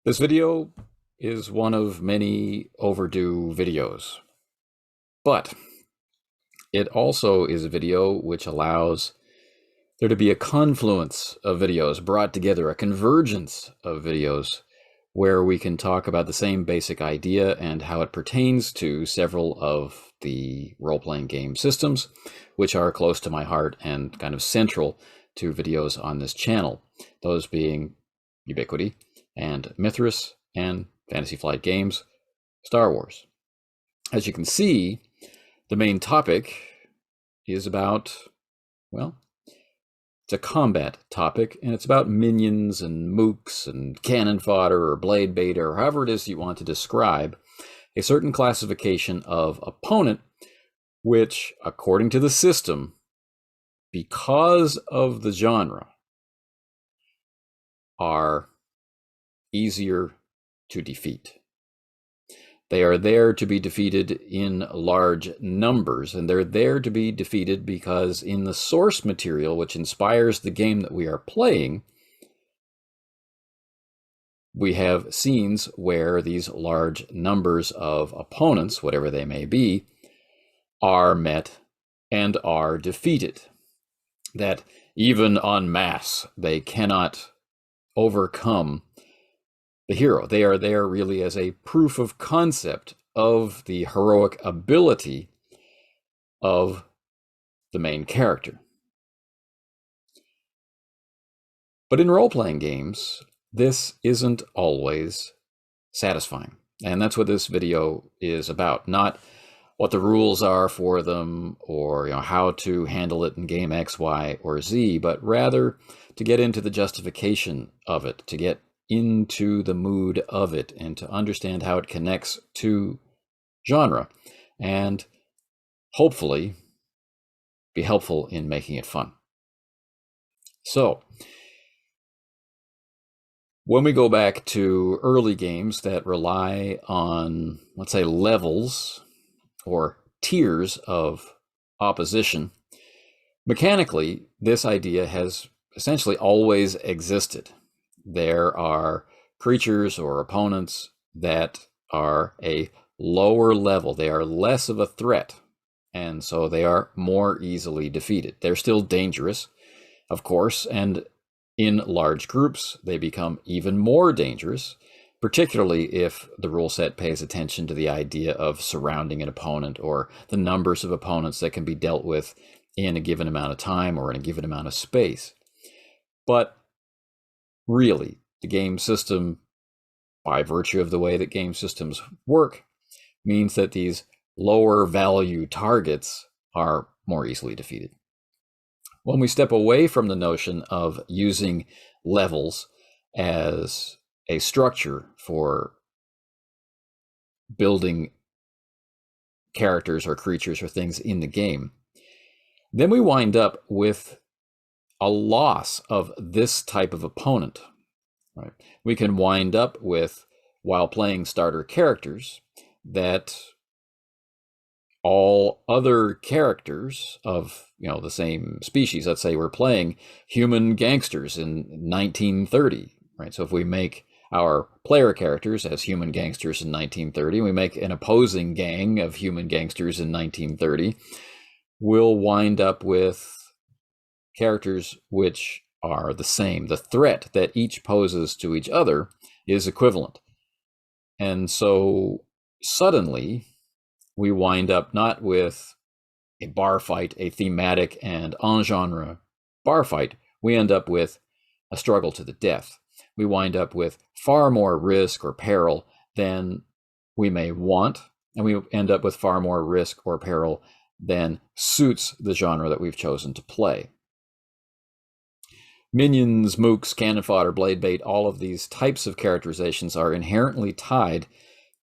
This video is one of many overdue videos, but it also is a video which allows there to be a confluence of videos brought together, a convergence of videos where we can talk about the same basic idea and how it pertains to several of the role-playing game systems, which are close to my heart and kind of central to videos on this channel, those being Ubiquity and Mithras and Fantasy Flight Games, Star Wars. As you can see, the main topic is about, well, it's a combat topic, and it's about minions and mooks and cannon fodder or blade bait or however it is you want to describe a certain classification of opponent, which, according to the system, because of the genre, are easier to defeat. They are there to be defeated in large numbers, and they're there to be defeated because in the source material, which inspires the game that we are playing, we have scenes where these large numbers of opponents, whatever they may be, are met and are defeated. That even en masse, they cannot overcome the hero. They are there really as a proof of concept of the heroic ability of the main character. But in role-playing games, this isn't always satisfying. And that's what this video is about. Not what the rules are for them or how to handle it in game X, Y, or Z, but rather to get into the justification of it, to get into the mood of it, and to understand how it connects to genre, and hopefully be helpful in making it fun. So, when we go back to early games that rely on, let's say, levels or tiers of opposition, mechanically, this idea has essentially always existed. There are creatures or opponents that are a lower level. They are less of a threat, and so they are more easily defeated. They're still dangerous, of course, and in large groups, they become even more dangerous, particularly if the rule set pays attention to the idea of surrounding an opponent or the numbers of opponents that can be dealt with in a given amount of time or in a given amount of space. But really, the game system, by virtue of the way that game systems work, means that these lower value targets are more easily defeated. When we step away from the notion of using levels as a structure for building characters or creatures or things in the game, then we wind up with a loss of this type of opponent. Right? We can wind up with, while playing starter characters, that all other characters of the same species, let's say we're playing human gangsters in 1930, right? So if we make our player characters as human gangsters in 1930, we make an opposing gang of human gangsters in 1930, we'll wind up with characters which are the same. The threat that each poses to each other is equivalent. And so suddenly we wind up not with a bar fight, a thematic and en-genre bar fight. We end up with a struggle to the death. We wind up with far more risk or peril than we may want, and we end up with far more risk or peril than suits the genre that we've chosen to play. Minions, mooks, cannon fodder, blade bait, all of these types of characterizations are inherently tied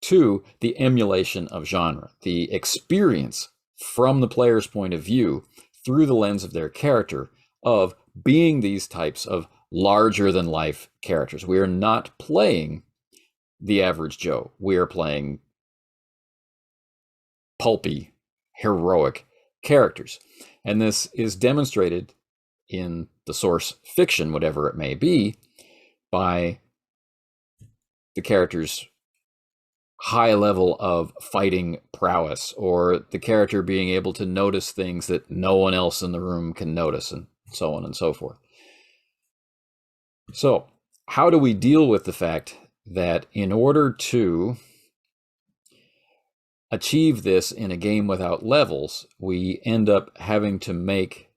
to the emulation of genre, the experience from the player's point of view through the lens of their character of being these types of larger than life characters. We are not playing the average Joe. We are playing pulpy, heroic characters. And this is demonstrated in the source fiction, whatever it may be, by the character's high level of fighting prowess, or the character being able to notice things that no one else in the room can notice, and so on and so forth. So, how do we deal with the fact that in order to achieve this in a game without levels, we end up having to make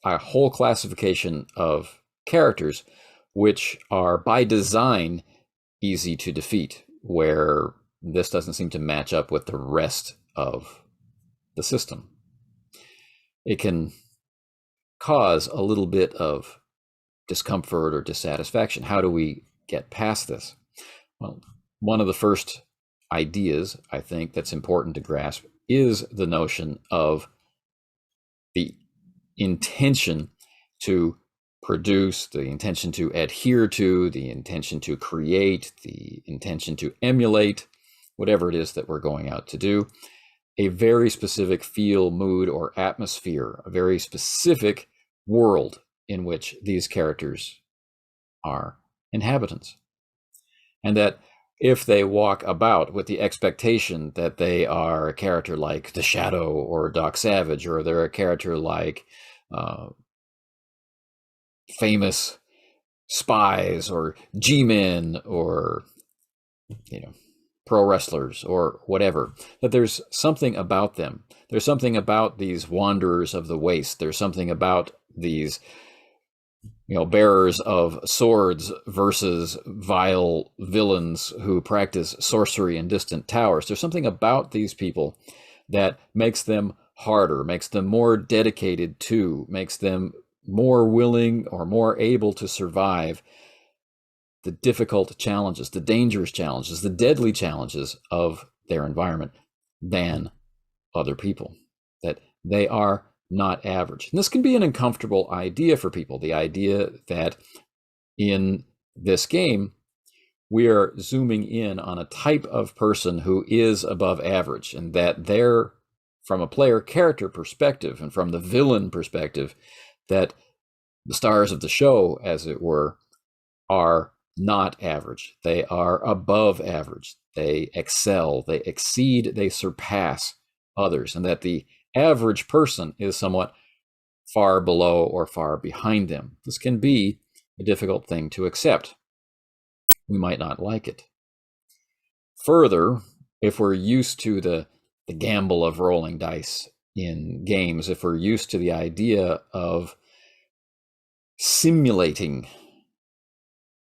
a whole classification of characters which are by design easy to defeat, where this doesn't seem to match up with the rest of the system? It can cause a little bit of discomfort or dissatisfaction. How do we get past this? Well, one of the first ideas I think that's important to grasp is the notion of the intention to produce, the intention to adhere to, the intention to create, the intention to emulate, whatever it is that we're going out to do, a very specific feel, mood, or atmosphere, a very specific world in which these characters are inhabitants. And that if they walk about with the expectation that they are a character like the Shadow or Doc Savage, or they're a character like famous spies or G-men or pro wrestlers or whatever, that there's something about them. There's something about these wanderers of the waste. There's something about these bearers of swords versus vile villains who practice sorcery in distant towers. There's something about these people that makes them harder, makes them more dedicated to, makes them more willing or more able to survive the difficult challenges, the dangerous challenges, the deadly challenges of their environment than other people. That they are not average. And this can be an uncomfortable idea for people, the idea that in this game, we are zooming in on a type of person who is above average, and that they're, from a player character perspective and from the villain perspective, that the stars of the show, as it were, are not average. They are above average. They excel, they exceed, they surpass others, and that the average person is somewhat far below or far behind them. This can be a difficult thing to accept. We might not like it. Further, if we're used to the gamble of rolling dice in games, if we're used to the idea of simulating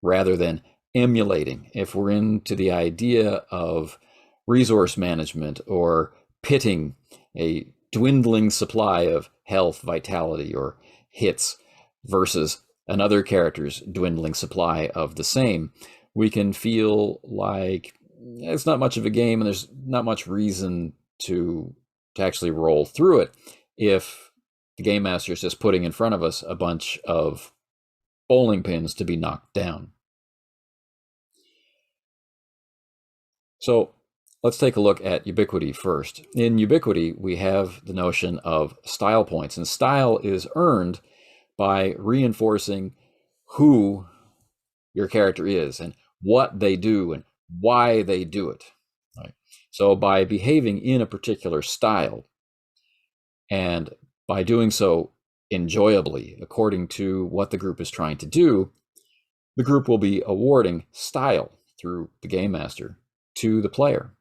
rather than emulating, if we're into the idea of resource management or pitting a dwindling supply of health, vitality, or hits versus another character's dwindling supply of the same, we can feel like it's not much of a game and there's not much reason to actually roll through it if the game master is just putting in front of us a bunch of bowling pins to be knocked down. So let's take a look at Ubiquity first. In Ubiquity, we have the notion of style points, and style is earned by reinforcing who your character is and what they do and why they do it. Right? So by behaving in a particular style and by doing so enjoyably according to what the group is trying to do, the group will be awarding style through the game master to the player.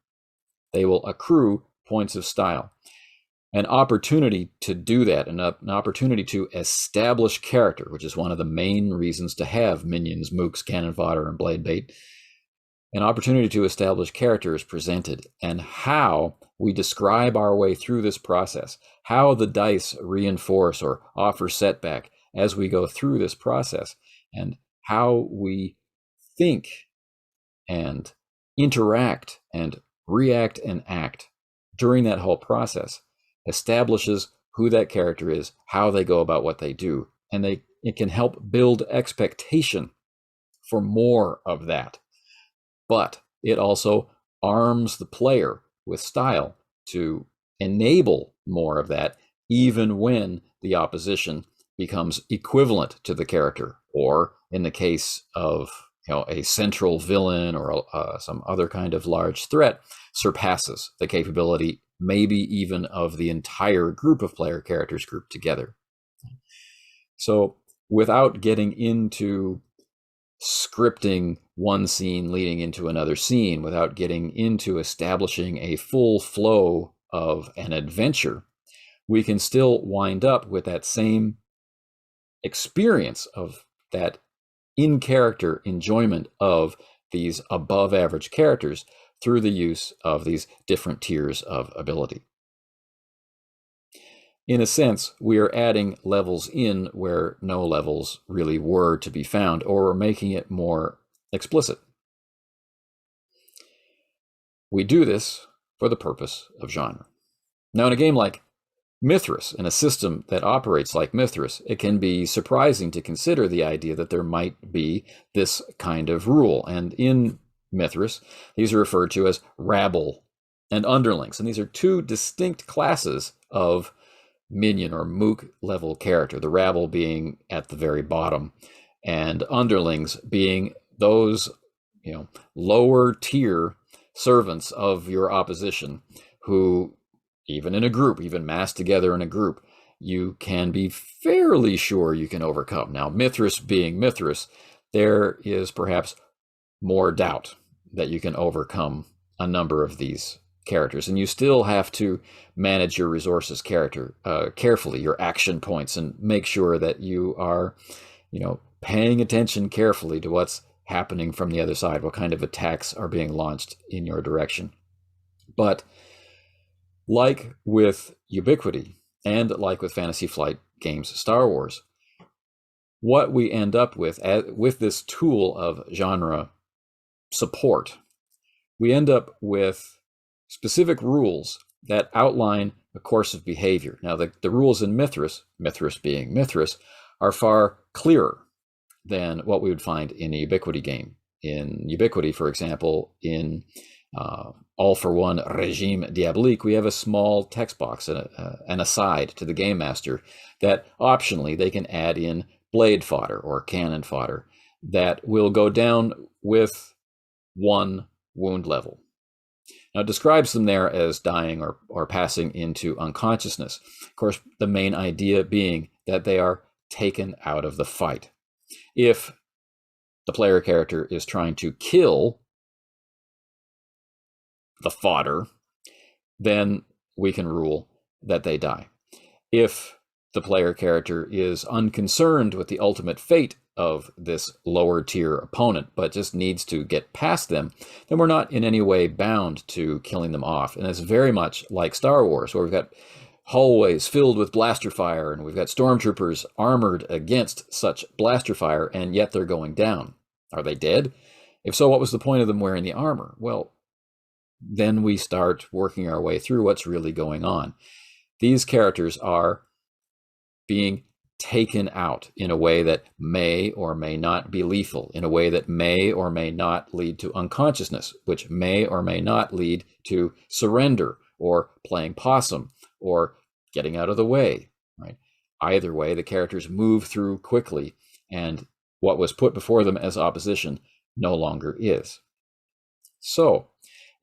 They will accrue points of style. An opportunity to do that, an opportunity to establish character, which is one of the main reasons to have minions, mooks, cannon fodder, and blade bait. An opportunity to establish character is presented, and how we describe our way through this process, how the dice reinforce or offer setback as we go through this process, and how we think and interact and react and act during that whole process establishes who that character is, how they go about what they do, and it can help build expectation for more of that. But it also arms the player with style to enable more of that, even when the opposition becomes equivalent to the character, or in the case of a central villain or some other kind of large threat surpasses the capability, maybe even of the entire group of player characters grouped together. So without getting into scripting one scene leading into another scene, without getting into establishing a full flow of an adventure, we can still wind up with that same experience of that in-character enjoyment of these above average characters through the use of these different tiers of ability. In a sense, we are adding levels in where no levels really were to be found, or we're making it more explicit. We do this for the purpose of genre. Now, in a game like Mithras, in a system that operates like Mithras, it can be surprising to consider the idea that there might be this kind of rule. And in Mithras, these are referred to as rabble and underlings. And these are two distinct classes of Minion or Mook level character, the rabble being at the very bottom, and underlings being those, lower tier servants of your opposition who, even in a group, even massed together in a group, you can be fairly sure you can overcome. Now, Mithras being Mithras, there is perhaps more doubt that you can overcome a number of these characters, and you still have to manage your resources carefully, your action points, and make sure that you are, paying attention carefully to what's happening from the other side, what kind of attacks are being launched in your direction. But like with Ubiquity and like with Fantasy Flight Games Star Wars, what we end up with this tool of genre support, we end up with specific rules that outline a course of behavior. Now, the rules in Mithras being Mithras, are far clearer than what we would find in a Ubiquity game. In Ubiquity, for example, in All for One Regime Diabolique, we have a small text box, an aside to the game master, that optionally they can add in blade fodder or cannon fodder that will go down with 1 wound level. Now, it describes them there as dying or passing into unconsciousness. Of course, the main idea being that they are taken out of the fight. If the player character is trying to kill the fodder, then we can rule that they die. If the player character is unconcerned with the ultimate fate of this lower tier opponent, but just needs to get past them, then we're not in any way bound to killing them off. And it's very much like Star Wars, where we've got hallways filled with blaster fire, and we've got stormtroopers armored against such blaster fire, and yet they're going down. Are they dead? If so, what was the point of them wearing the armor? Well, then we start working our way through what's really going on. These characters are being taken out in a way that may or may not be lethal, in a way that may or may not lead to unconsciousness, which may or may not lead to surrender or playing possum or getting out of the way, right? Either way, the characters move through quickly, and what was put before them as opposition no longer is. So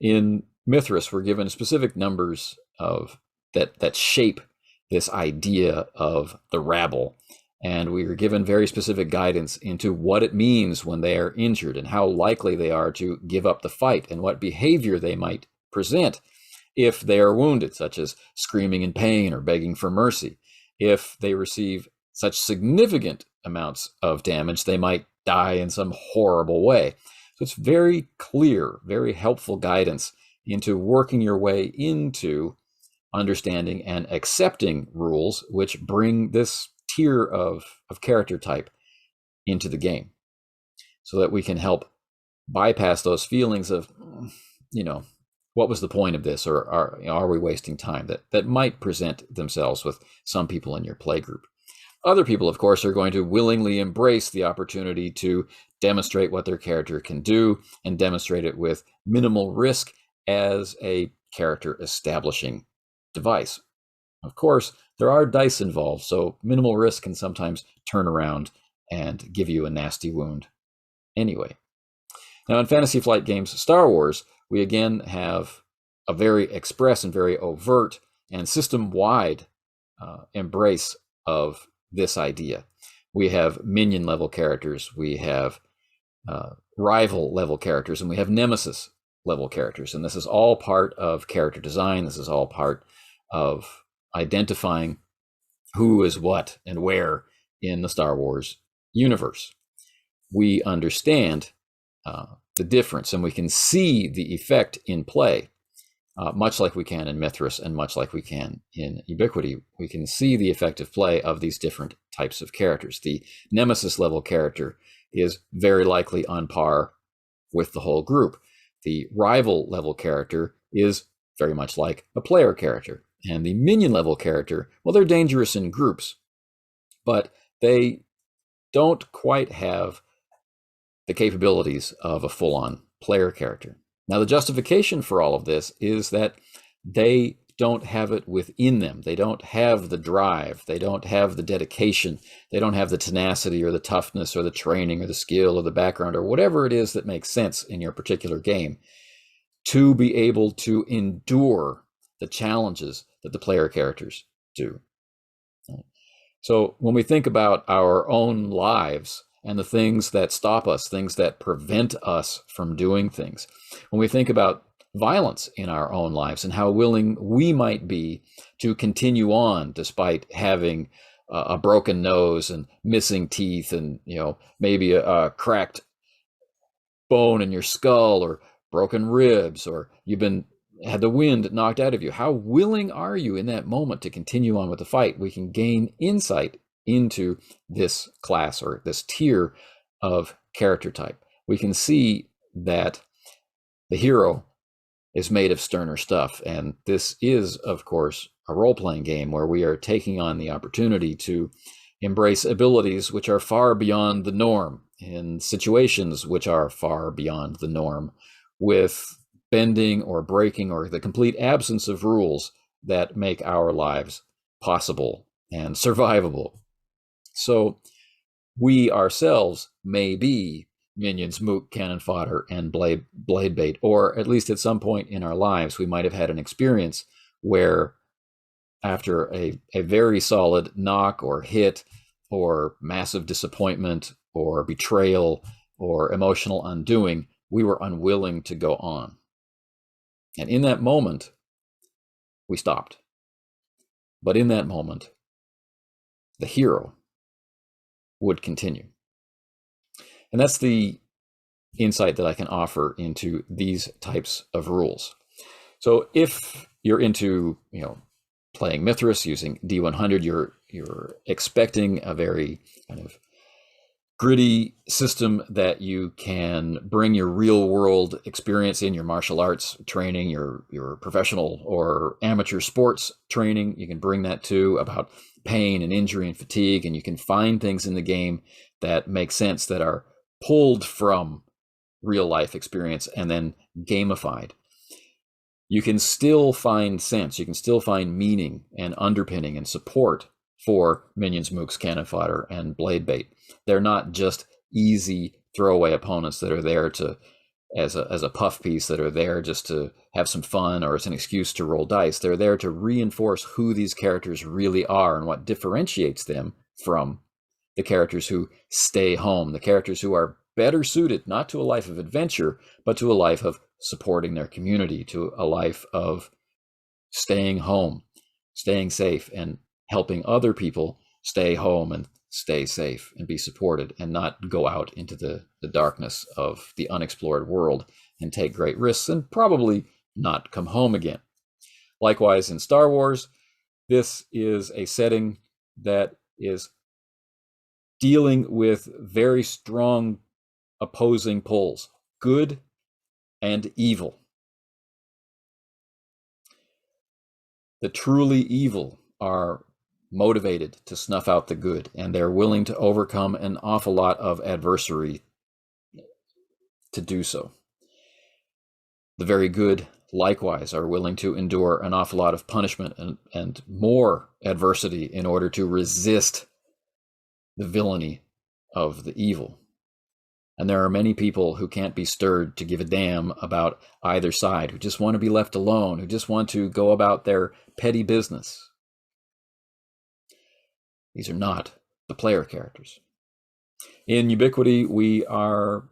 in Mithras, we're given specific numbers of that shape this idea of the rabble, and we are given very specific guidance into what it means when they are injured and how likely they are to give up the fight and what behavior they might present if they are wounded, such as screaming in pain or begging for mercy. If they receive such significant amounts of damage, they might die in some horrible way. So it's very clear, very helpful guidance into working your way into understanding and accepting rules which bring this tier of character type into the game, so that we can help bypass those feelings of, what was the point of this, or are we wasting time, that might present themselves with some people in your play group. Other people, of course, are going to willingly embrace the opportunity to demonstrate what their character can do and demonstrate it with minimal risk as a character establishing device. Of course, there are dice involved, so minimal risk can sometimes turn around and give you a nasty wound anyway. Now, in Fantasy Flight Games Star Wars, we again have a very express and very overt and system-wide embrace of this idea. We have minion level characters, we have rival level characters, and we have nemesis level characters. And this is all part of character design. This is all part of identifying who is what and where in the Star Wars universe. We understand the difference, and we can see the effect in play, much like we can in Mithras and much like we can in Ubiquity. We can see the effective play of these different types of characters. The nemesis level character is very likely on par with the whole group. The rival level character is very much like a player character. And the minion level character, well, they're dangerous in groups, but they don't quite have the capabilities of a full-on player character. Now, the justification for all of this is that they don't have it within them. They don't have the drive. They don't have the dedication. They don't have the tenacity or the toughness or the training or the skill or the background or whatever it is that makes sense in your particular game to be able to endure the challenges that the player characters do. So when we think about our own lives and the things that stop us, things that prevent us from doing things, when we think about violence in our own lives and how willing we might be to continue on despite having a broken nose and missing teeth and, you know, maybe a cracked bone in your skull or broken ribs, or you've had the wind knocked out of you. How willing are you in that moment to continue on with the fight? We can gain insight into this class or this tier of character type. We can see that the hero is made of sterner stuff. And this is, of course, a role-playing game where we are taking on the opportunity to embrace abilities which are far beyond the norm in situations which are far beyond the norm, with bending or breaking or the complete absence of rules that make our lives possible and survivable. So we ourselves may be minions, mook, cannon fodder, and blade bait, or at least at some point in our lives, we might have had an experience where after a very solid knock or hit or massive disappointment or betrayal or emotional undoing, we were unwilling to go on. And in that moment, we stopped. But in that moment, the hero would continue. And that's the insight that I can offer into these types of rules. So if you're into, playing Mithras using D100, you're expecting a very kind of gritty system that you can bring your real world experience in, your martial arts training, your professional or amateur sports training. You can bring that to about pain and injury and fatigue, and you can find things in the game that make sense, that are pulled from real life experience and then gamified. You can still find sense, you can still find meaning and underpinning and support for minions, mooks, cannon fodder, and blade bait. They're not just easy throwaway opponents that are there to as a puff piece, that are there just to have some fun or as an excuse to roll dice. They're there to reinforce who these characters really are and what differentiates them from the characters who stay home, the characters who are better suited not to a life of adventure, but to a life of supporting their community, to a life of staying home, staying safe, and helping other people stay home and stay safe and be supported and not go out into the darkness of the unexplored world and take great risks and probably not come home again. Likewise, in Star Wars, this is a setting that is dealing with very strong opposing poles, good and evil. The truly evil are motivated to snuff out the good, and they're willing to overcome an awful lot of adversity to do so. The very good, likewise, are willing to endure an awful lot of punishment and more adversity in order to resist the villainy of the evil. And there are many people who can't be stirred to give a damn about either side, who just want to be left alone, who just want to go about their petty business. These are not the player characters. In Ubiquity, we are,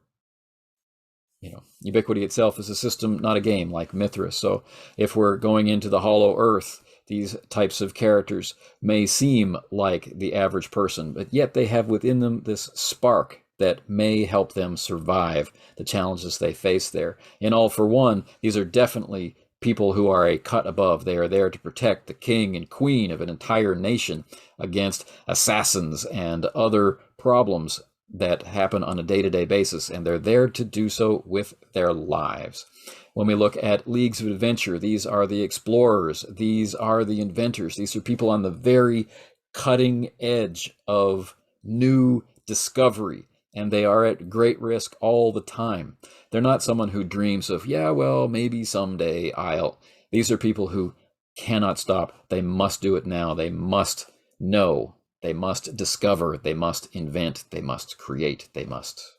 Ubiquity itself is a system, not a game, like Mithras. So if we're going into the Hollow Earth, these types of characters may seem like the average person, but yet they have within them this spark that may help them survive the challenges they face there. In All for One, these are definitely people who are a cut above. They are there to protect the king and queen of an entire nation against assassins and other problems that happen on a day-to-day basis, and they're there to do so with their lives. When we look at Leagues of Adventure, these are the explorers, these are the inventors, these are people on the very cutting edge of new discovery, and they are at great risk all the time. They're not someone who dreams of, maybe someday I'll. These are people who cannot stop. They must do it now. They must know. They must discover. They must invent. They must create. They must.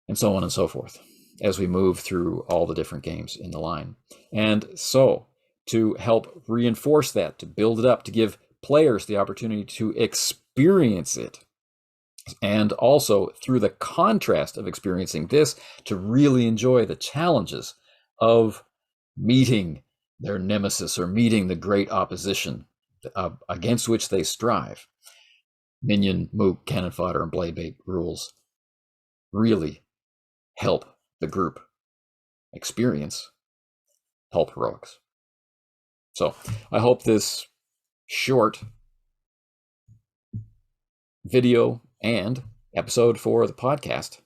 And so on and so forth, as we move through all the different games in the line. And so, to help reinforce that, to build it up, to give players the opportunity to experience it, and also through the contrast of experiencing this, to really enjoy the challenges of meeting their nemesis or meeting the great opposition against which they strive. Minion, Mook, Cannon Fodder, and Blade Bait rules really help the group experience Pulp Heroics. So I hope this short video and episode for the podcast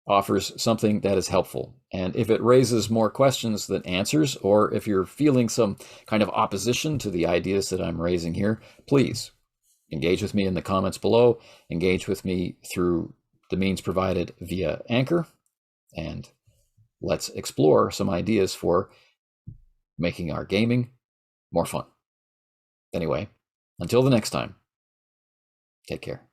offers something that is helpful. And if it raises more questions than answers, or if you're feeling some kind of opposition to the ideas that I'm raising here, please engage with me in the comments below, engage with me through the means provided via Anchor, and let's explore some ideas for making our gaming more fun. Anyway, until the next time, take care.